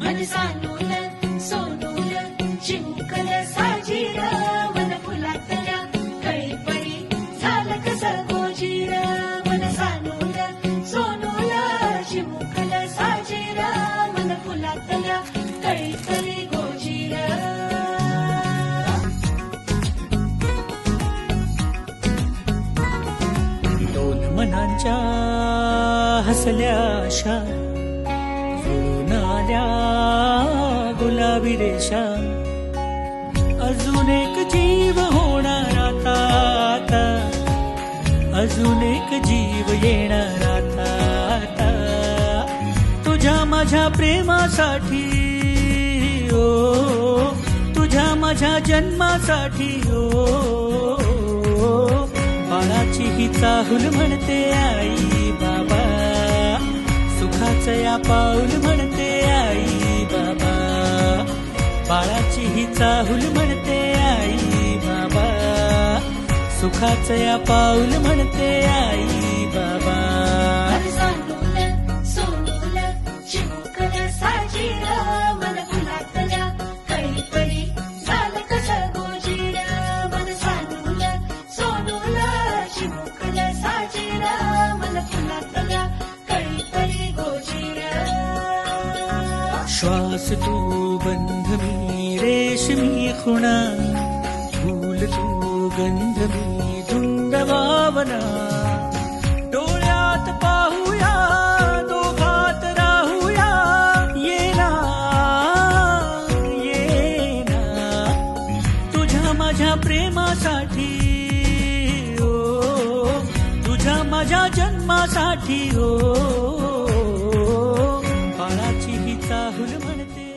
मन सानूल सोनूल चिमुकल साजीर मन फुलातल्या कळीपडी झालं कसं गोजीर मन सानूल सोनूल चिमुकल साजीर मन फुलातल्या कळीपडी गोजीर. दोन मनांच्या हसल्या आशा जुळून आल्या गुलाबी रेषा. अजून एक जीव होणार आता आता, अजून एक जीव येणार आता आता. तुझ्या माझ्या प्रेमासाठी ओ, तुझ्या माझ्या जन्मासाठी ओ. बाळाची ही चाहुल म्हणते आई बाबा, सुखाचं या पाऊल म्हणते आई बाबा. बाळाची ही चाहुल म्हणते आई बाबा, सुखाचं या पाऊल म्हणते आई बाबा. मन सानूल सोनूल चिमुकल साजीर मन फुलातल्या कळीपडी झालं कसं गोजीर. मन सानूल सोनूल चिमुकल साजीर मन फुलातल्या कळीपडी गोजीर. श्वास तू बंध मी रेशमी खुणा, फूल तू गंध मी धुंद भावना. डोळ्यात पाहूया दोघात राहूया, ये ना ये ना. तुझ्या माझ्या प्रेमासाठी ओ, तुझ्या माझ्या जन्मासाठी ओ. बाळाची ही चाहुल म्हणते